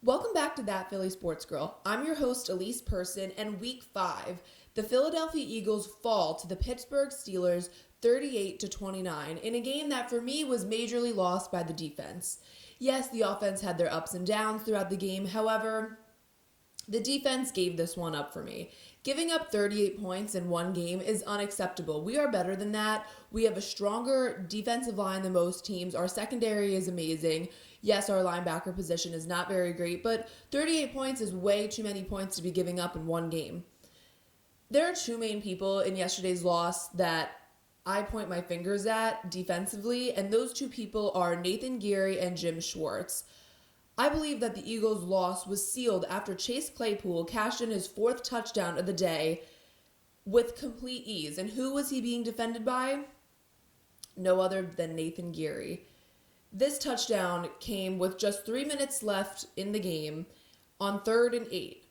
Welcome back to That Philly Sports Girl. I'm your host, Elise Person, and Week 5, the Philadelphia Eagles fall to the Pittsburgh Steelers 38-29 in a game that for me was majorly lost by the defense. Yes, the offense had their ups and downs throughout the game. However, the defense gave this one up for me. Giving up 38 points in one game is unacceptable. We are better than that. We have a stronger defensive line than most teams. Our secondary is amazing. Yes, our linebacker position is not very great, but 38 points is way too many points to be giving up in one game. There are two main people in yesterday's loss that I point my fingers at defensively, and those two people are Nathan Geary and Jim Schwartz. I believe that the Eagles' loss was sealed after Chase Claypool cashed in his 4th touchdown of the day with complete ease. And who was he being defended by? No other than Nathan Geary. This touchdown came with just 3 minutes left in the game on 3rd and 8.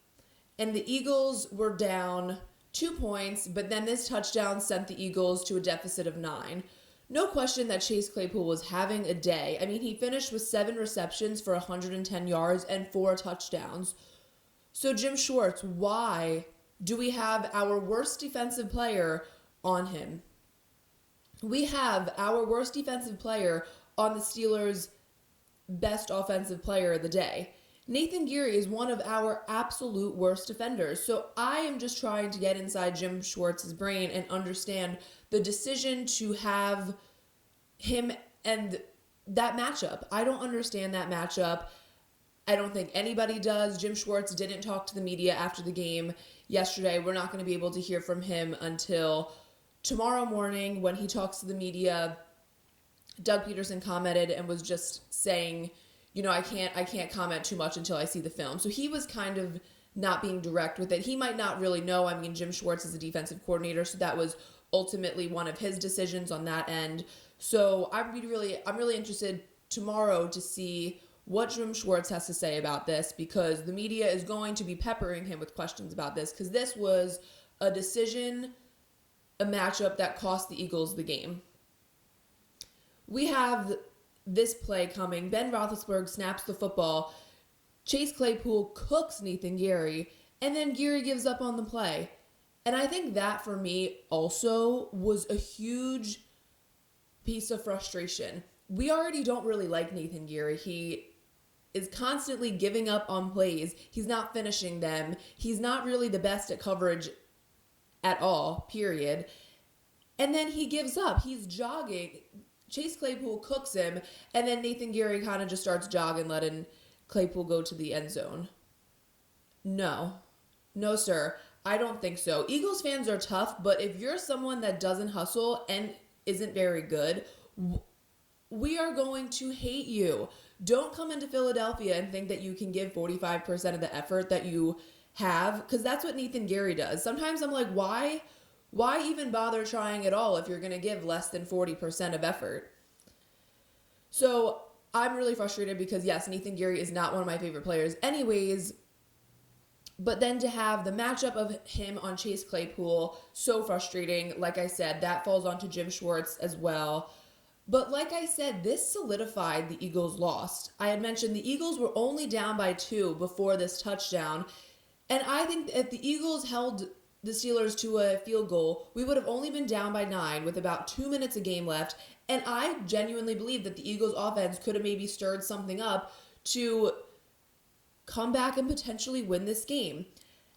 And the Eagles were down 2 points, but then this touchdown sent the Eagles to a deficit of 9. No question that Chase Claypool was having a day. I mean, he finished with 7 receptions for 110 yards and 4 touchdowns. So Jim Schwartz, why do we have our worst defensive player on him? We have our worst defensive player on the Steelers' best offensive player of the day. Nathan Geary is one of our absolute worst defenders. So I am just trying to get inside Jim Schwartz's brain and understand the decision to have him and that matchup. I don't understand that matchup. I don't think anybody does. Jim Schwartz didn't talk to the media after the game yesterday. We're not going to be able to hear from him until tomorrow morning when he talks to the media. Doug Peterson commented and was just saying, I can't comment too much until I see the film. So he was kind of not being direct with it. He might not really know. I mean, Jim Schwartz is a defensive coordinator, so that was ultimately one of his decisions on that end. So I'm really interested tomorrow to see what Jim Schwartz has to say about this, because the media is going to be peppering him with questions about this, because this was a decision, a matchup that cost the Eagles the game. We have this play coming. Ben Roethlisberger snaps the football. Chase Claypool cooks Nathan Geary, and then Geary gives up on the play. And I think that for me also was a huge piece of frustration. We already don't really like Nathan Geary. He is constantly giving up on plays. He's not finishing them. He's not really the best at coverage at all, period. And then he gives up. He's jogging. Chase Claypool cooks him, and then Nathan Geary kind of just starts jogging, letting Claypool go to the end zone. No, sir. I don't think so. Eagles fans are tough, but if you're someone that doesn't hustle and isn't very good, we are going to hate you. Don't come into Philadelphia and think that you can give 45% of the effort that you have, because that's what Nathan Geary does. Sometimes I'm like, why even bother trying at all if you're going to give less than 40% of effort? So I'm really frustrated because, yes, Nathan Geary is not one of my favorite players anyways. But then to have the matchup of him on Chase Claypool, so frustrating. Like I said, that falls onto Jim Schwartz as well. But like I said, this solidified the Eagles' loss. I had mentioned the Eagles were only down by 2 before this touchdown. And I think if the Eagles held the Steelers to a field goal, we would have only been down by 9 with about 2 minutes of game left. And I genuinely believe that the Eagles' offense could have maybe stirred something up to come back and potentially win this game.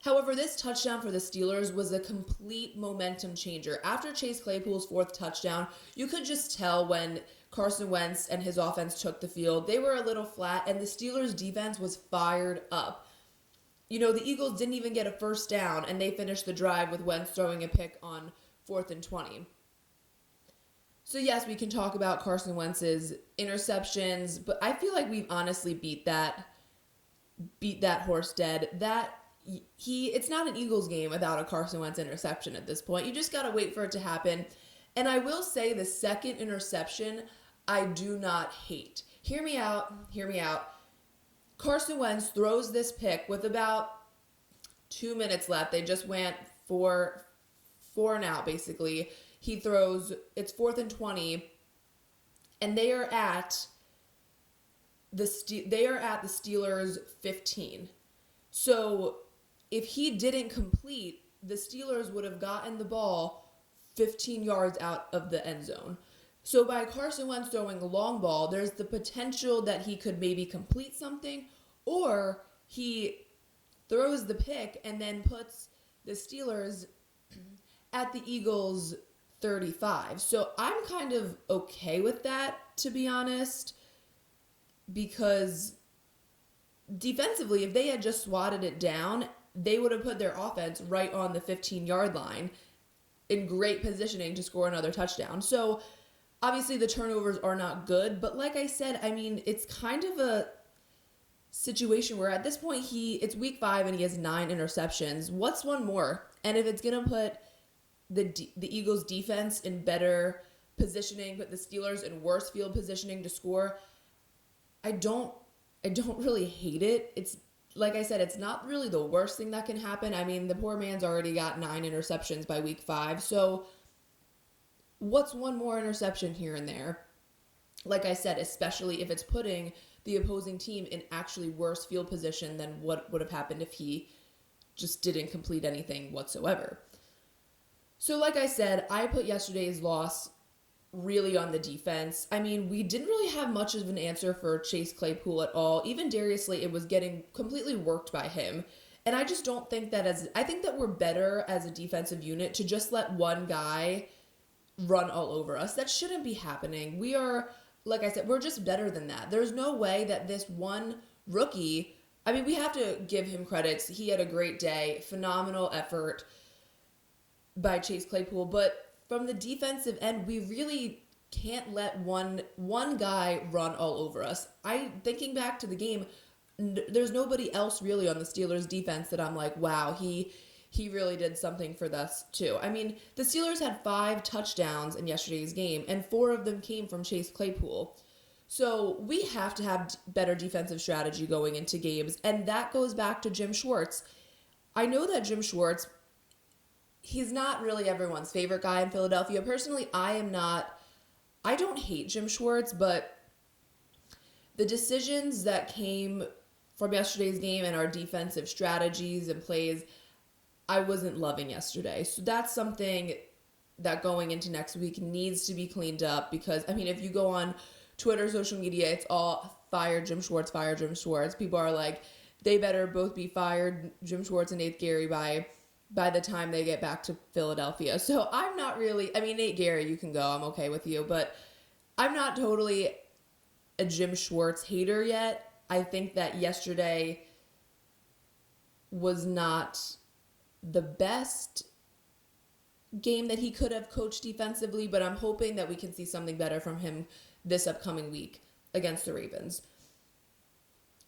However, this touchdown for the Steelers was a complete momentum changer. After Chase Claypool's 4th touchdown, you could just tell when Carson Wentz and his offense took the field, they were a little flat, and the Steelers' defense was fired up. The Eagles didn't even get a first down, and they finished the drive with Wentz throwing a pick on 4th and 20. So yes, we can talk about Carson Wentz's interceptions, but I feel like we've honestly beat that horse dead. It's not an Eagles game without a Carson Wentz interception at this point. You just got to wait for it to happen. And I will say the second interception, I do not hate. Hear me out. Carson Wentz throws this pick with about 2 minutes left. They just went four and out, basically. He throws, it's 4th and 20, and they are at they are at the Steelers' 15. So if he didn't complete, the Steelers would have gotten the ball 15 yards out of the end zone. So by Carson Wentz throwing a long ball, there's the potential that he could maybe complete something, or he throws the pick and then puts the Steelers at the Eagles' 35. So I'm kind of okay with that, to be honest, because defensively, if they had just swatted it down, they would have put their offense right on the 15-yard line in great positioning to score another touchdown. So obviously the turnovers are not good, but like I said, I mean, it's kind of a situation where at this point it's week 5 and he has 9 interceptions. What's one more? And if it's going to put the Eagles defense in better positioning, put the Steelers in worse field positioning to score, I don't really hate it. It's like I said, it's not really the worst thing that can happen. I mean, the poor man's already got 9 interceptions by week 5. So what's one more interception here and there? Like I said, especially if it's putting the opposing team in actually worse field position than what would have happened if he just didn't complete anything whatsoever. So like I said, I put yesterday's loss really on the defense. I mean, we didn't really have much of an answer for Chase Claypool at all. Even Darius Slayton was getting completely worked by him. And I just don't think that I think that we're better as a defensive unit to just let one guy run all over us. That shouldn't be happening. We are, like I said, we're just better than that. There's no way that this one rookie, I mean, we have to give him credits. He had a great day, phenomenal effort by Chase Claypool, but from the defensive end, we really can't let one guy run all over us. Thinking back to the game, there's nobody else really on the Steelers defense that I'm like, wow, he really did something for us too. I mean, the Steelers had 5 touchdowns in yesterday's game, and 4 of them came from Chase Claypool. So we have to have better defensive strategy going into games, and that goes back to Jim Schwartz. I know that Jim Schwartz, he's not really everyone's favorite guy in Philadelphia. Personally, I don't hate Jim Schwartz, but the decisions that came from yesterday's game and our defensive strategies and plays, I wasn't loving yesterday. So that's something that going into next week needs to be cleaned up, because, I mean, if you go on Twitter, social media, it's all fire Jim Schwartz, fire Jim Schwartz. People are like, they better both be fired, Jim Schwartz and Nate Gary, by the time they get back to Philadelphia. So I'm not really, I mean, Nate Gary, you can go, I'm okay with you, but I'm not totally a Jim Schwartz hater yet. I think that yesterday was not the best game that he could have coached defensively, but I'm hoping that we can see something better from him this upcoming week against the Ravens.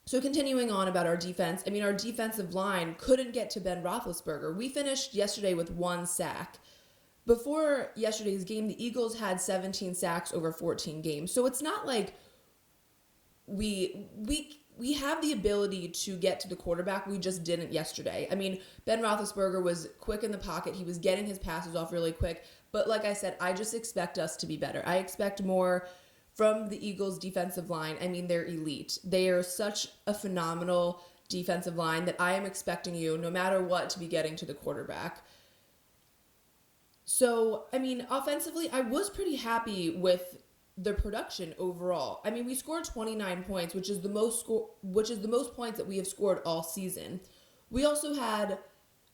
So continuing on about our defense, I mean, our defensive line couldn't get to Ben Roethlisberger. We finished yesterday with 1 sack. Before yesterday's game, the Eagles had 17 sacks over 14 games. So it's not like we have the ability to get to the quarterback. We just didn't yesterday. I mean, Ben Roethlisberger was quick in the pocket. He was getting his passes off really quick. But like I said, I just expect us to be better. I expect more from the Eagles' defensive line. I mean, they're elite. They are such a phenomenal defensive line that I am expecting you, no matter what, to be getting to the quarterback. So, I mean, offensively, I was pretty happy with the production overall. I mean, we scored 29 points, which is the most points that we have scored all season. We also had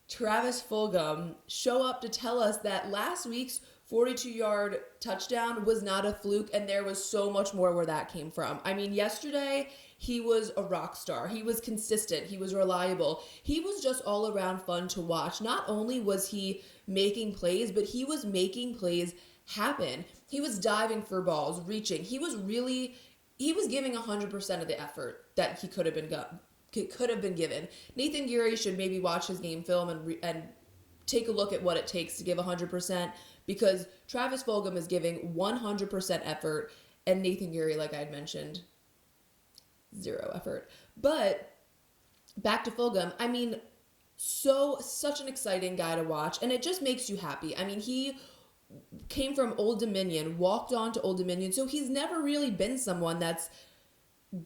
Travis Fulgham show up to tell us that last week's 42-yard touchdown was not a fluke, and there was so much more where that came from. I mean, yesterday, he was a rock star. He was consistent. He was reliable. He was just all around fun to watch. Not only was he making plays, but he was making plays happen. He was diving for balls, reaching. He was giving 100% of the effort that he could have been given. Nathan Geary should maybe watch his game film and take a look at what it takes to give 100%, because Travis Fulgham is giving 100% effort, and Nathan Geary, like I had mentioned, 0 effort. But back to Fulgham, I mean, such an exciting guy to watch, and it just makes you happy. I mean, he came from Old Dominion, walked on to Old Dominion, so he's never really been someone that's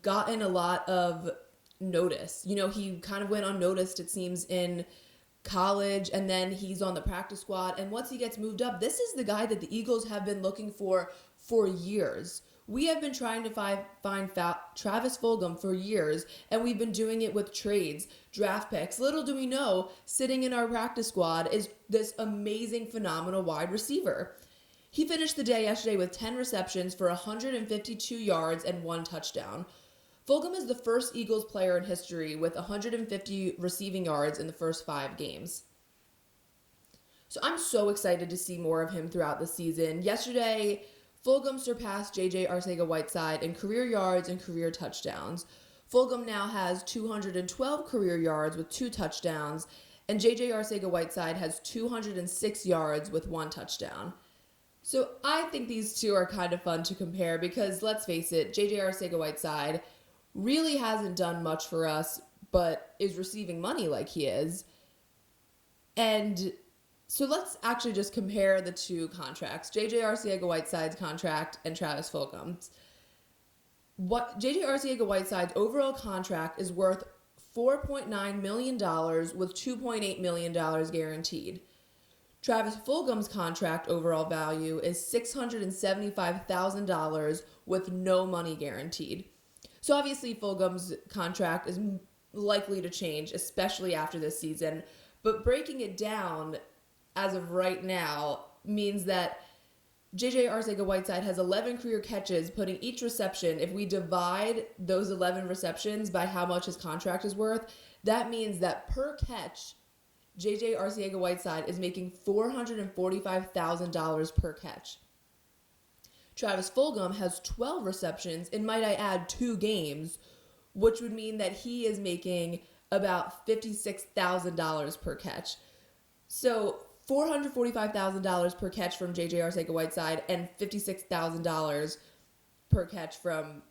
gotten a lot of notice. You know, he kind of went unnoticed, it seems, in college, and then he's on the practice squad. And once he gets moved up, this is the guy that the Eagles have been looking for years. We have been trying to find Travis Fulgham for years, and we've been doing it with trades, draft picks. Little do we know, sitting in our practice squad is this amazing, phenomenal wide receiver. He finished the day yesterday with 10 receptions for 152 yards and 1 touchdown. Fulgham is the first Eagles player in history with 150 receiving yards in the first 5 games. So I'm so excited to see more of him throughout the season. Yesterday, Fulgham surpassed J.J. Arcega-Whiteside in career yards and career touchdowns. Fulgham now has 212 career yards with 2 touchdowns, and J.J. Arcega-Whiteside has 206 yards with 1 touchdown. So I think these two are kind of fun to compare because, let's face it, J.J. Arcega-Whiteside really hasn't done much for us, but is receiving money like he is. And so let's actually just compare the two contracts, J.J. Arcega-Whiteside's contract and Travis Fulgham's. What J.J. Arcega-Whiteside's overall contract is worth $4.9 million with $2.8 million guaranteed. Travis Fulgham's contract overall value is $675,000 with no money guaranteed. So obviously Fulgham's contract is likely to change, especially after this season. But breaking it down as of right now means that J.J. Arcega-Whiteside has 11 career catches, putting each reception, if we divide those 11 receptions by how much his contract is worth, that means that per catch, J.J. Arcega-Whiteside is making $445,000 per catch. Travis Fulgham has 12 receptions, and might I add 2 games, which would mean that he is making about $56,000 per catch. So $445,000 per catch from J.J. Arcega-Whiteside and $56,000 per catch from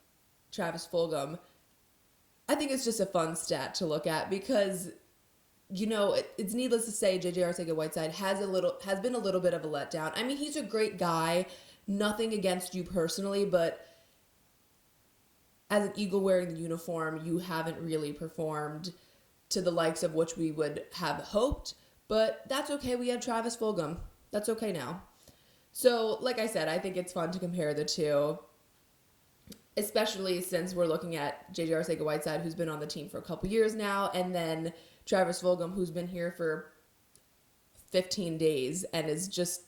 Travis Fulgham. I think it's just a fun stat to look at because, you know, it's needless to say J.J. Arcega-Whiteside has been a little bit of a letdown. I mean, he's a great guy. Nothing against you personally, but as an Eagle wearing the uniform, you haven't really performed to the likes of which we would have hoped. But that's okay. We have Travis Fulgham. That's okay now. So, like I said, I think it's fun to compare the two, especially since we're looking at J.J. Arcega-Whiteside, who's been on the team for a couple years now, and then Travis Fulgham, who's been here for 15 days and is just...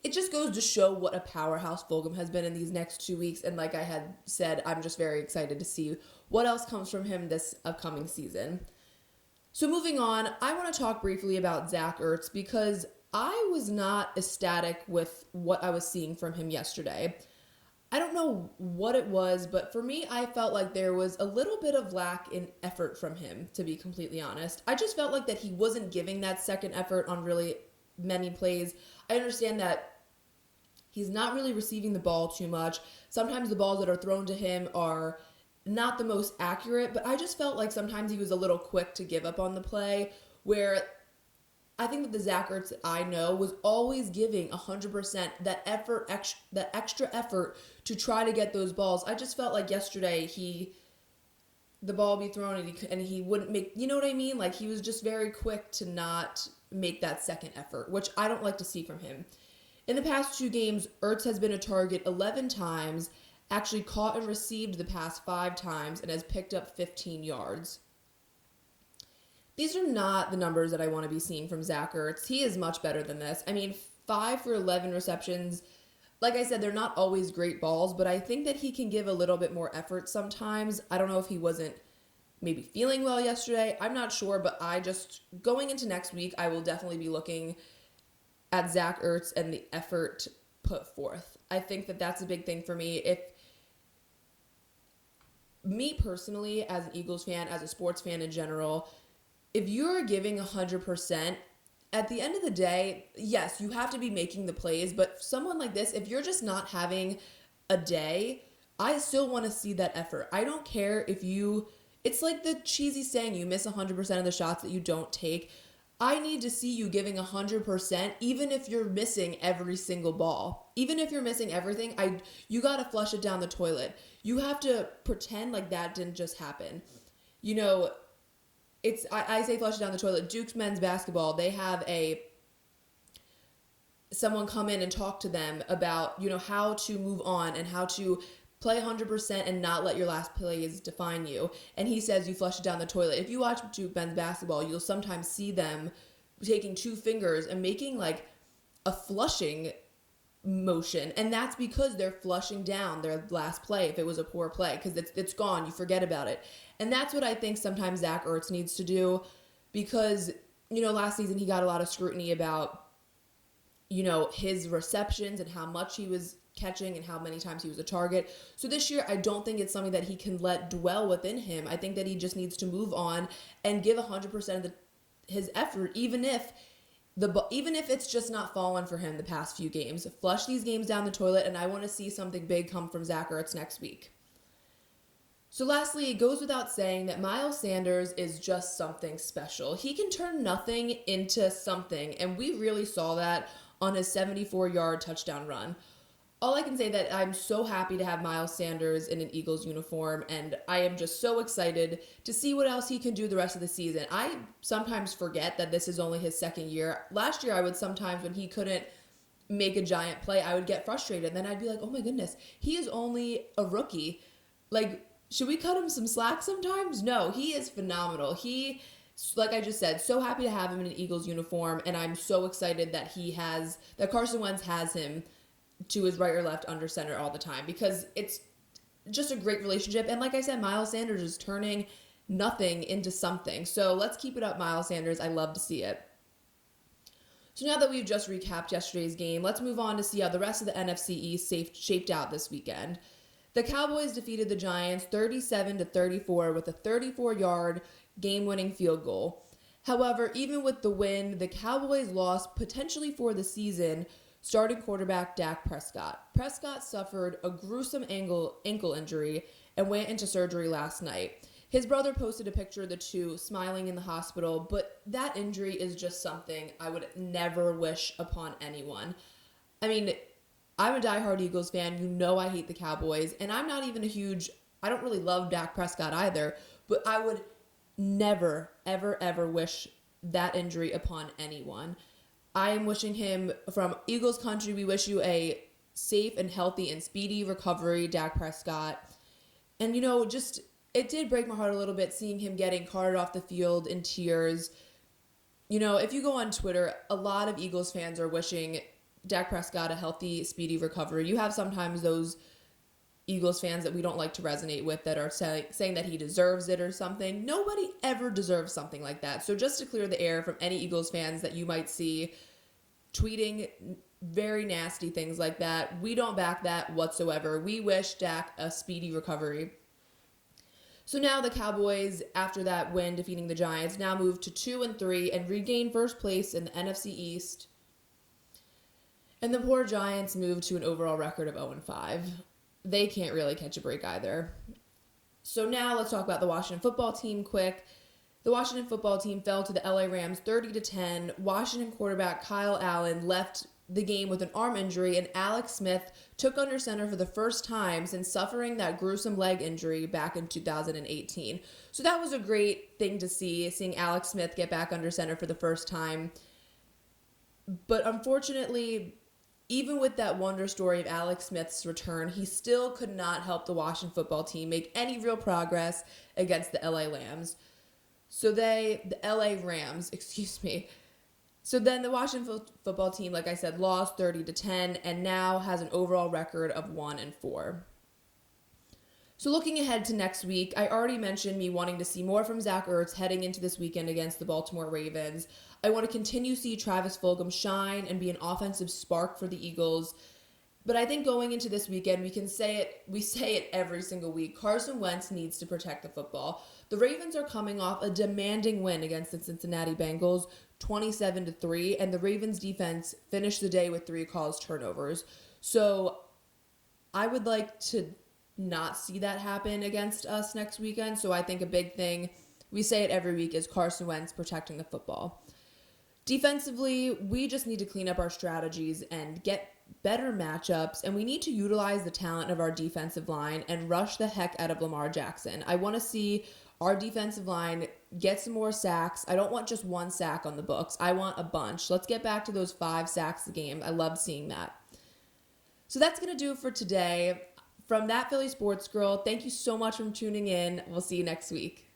It just goes to show what a powerhouse Fulgham has been in these next 2 weeks. And like I had said, I'm just very excited to see what else comes from him this upcoming season. So moving on, I want to talk briefly about Zach Ertz because I was not ecstatic with what I was seeing from him yesterday. I don't know what it was, but for me, I felt like there was a little bit of lack in effort from him, to be completely honest. I just felt like that he wasn't giving that second effort on really many plays. I understand that he's not really receiving the ball too much. Sometimes the balls that are thrown to him are not the most accurate, but I just felt like sometimes he was a little quick to give up on the play, where I think that the Zach Ertz that I know was always giving 100%, that extra effort to try to get those balls. I just felt like yesterday the ball would be thrown and he wouldn't make, you know what I mean? Like he was just very quick to not make that second effort, which I don't like to see from him. In the past 2 games, Ertz has been a target 11 times, actually caught and received the pass 5 times, and has picked up 15 yards. These are not the numbers that I want to be seeing from Zach Ertz. He is much better than this. I mean, 5 for 11 receptions. Like I said, they're not always great balls, but I think that he can give a little bit more effort sometimes. I don't know if he wasn't maybe feeling well yesterday. I'm not sure, but going into next week, I will definitely be looking at Zach Ertz and the effort put forth. I think that that's a big thing for me. If me personally, as an Eagles fan, as a sports fan in general, if you're giving 100%, at the end of the day, yes, you have to be making the plays, but someone like this, if you're just not having a day, I still want to see that effort. I don't care if it's like the cheesy saying, you miss 100% of the shots that you don't take. I need to see you giving 100%, even if you're missing every single ball. Even if you're missing everything, you got to flush it down the toilet. You have to pretend like that didn't just happen. You know, I say flush it down the toilet. Duke's men's basketball, they have someone come in and talk to them about, how to move on and how to play 100% and not let your last plays define you. And he says you flush it down the toilet. If you watch Duke men's basketball, you'll sometimes see them taking two fingers and making like a flushing motion. And that's because they're flushing down their last play if it was a poor play, because it's gone. You forget about it. And that's what I think sometimes Zach Ertz needs to do, because, last season he got a lot of scrutiny about, his receptions and how much he was catching and how many times he was a target. So this year, I don't think it's something that he can let dwell within him. I think that he just needs to move on and give 100% of his effort, even if it's just not fallen for him the past few games. Flush these games down the toilet, and I want to see something big come from Zach Ertz next week. So lastly, it goes without saying that Miles Sanders is just something special. He can turn nothing into something, and we really saw that on his 74-yard touchdown run. All I can say that I'm so happy to have Miles Sanders in an Eagles uniform, and I am just so excited to see what else he can do the rest of the season. I sometimes forget that this is only his second year. Last year, I would sometimes, when he couldn't make a giant play, I would get frustrated. Then I'd be like, oh my goodness, he is only a rookie. Like, should we cut him some slack sometimes? No, he is phenomenal. He, like I just said, so happy to have him in an Eagles uniform, and I'm so excited that that Carson Wentz has him to his right or left under center all the time, because it's just a great relationship. And like I said, Miles Sanders is turning nothing into something. So let's keep it up, Miles Sanders. I love to see it. So now that we've just recapped yesterday's game, let's move on to see how the rest of the NFC East shaped out this weekend. The Cowboys defeated the Giants 37-34 with a 34-yard game-winning field goal. However, even with the win, the Cowboys lost potentially for the season starting quarterback Dak Prescott. Prescott suffered a gruesome ankle injury and went into surgery last night. His brother posted a picture of the two smiling in the hospital, but that injury is just something I would never wish upon anyone. I mean, I'm a diehard Eagles fan. I hate the Cowboys, and I'm not even I don't really love Dak Prescott either, but I would never, ever, ever wish that injury upon anyone. I am wishing him, from Eagles country, we wish you a safe and healthy and speedy recovery, Dak Prescott. And, it did break my heart a little bit seeing him getting carted off the field in tears. If you go on Twitter, a lot of Eagles fans are wishing Dak Prescott a healthy, speedy recovery. You have sometimes those Eagles fans that we don't like to resonate with that are saying that he deserves it or something. Nobody ever deserves something like that. So just to clear the air from any Eagles fans that you might see tweeting very nasty things like that, we don't back that whatsoever. We wish Dak a speedy recovery. So now the Cowboys, after that win defeating the Giants, now move to 2-3 and regain first place in the NFC East. And the poor Giants move to an overall record of 0-5. They can't really catch a break either. So now let's talk about the Washington football team quick. The Washington football team fell to the LA Rams 30-10. Washington quarterback Kyle Allen left the game with an arm injury, and Alex Smith took under center for the first time since suffering that gruesome leg injury back in 2018. So that was a great thing to see, seeing Alex Smith get back under center for the first time. But unfortunately, even with that wonder story of Alex Smith's return, he still could not help the Washington football team make any real progress against the LA Rams. So then the Washington football team, like I said, lost 30-10 and now has an overall record of 1-4. So looking ahead to next week, I already mentioned me wanting to see more from Zach Ertz heading into this weekend against the Baltimore Ravens. I want to continue to see Travis Fulgham shine and be an offensive spark for the Eagles. But I think going into this weekend, we say it every single week. Carson Wentz needs to protect the football. The Ravens are coming off a demanding win against the Cincinnati Bengals, 27-3, and the Ravens defense finished the day with 3 caused turnovers. So I would like to not see that happen against us next weekend. So I think a big thing, we say it every week, is Carson Wentz protecting the football. Defensively, we just need to clean up our strategies and get better matchups, and we need to utilize the talent of our defensive line and rush the heck out of Lamar Jackson. I want to see our defensive line get some more sacks. I don't want just one sack on the books. I want a bunch. Let's get back to those 5 sacks a game. I love seeing that. So that's going to do it for today. From That Philly Sports Girl, thank you so much for tuning in. We'll see you next week.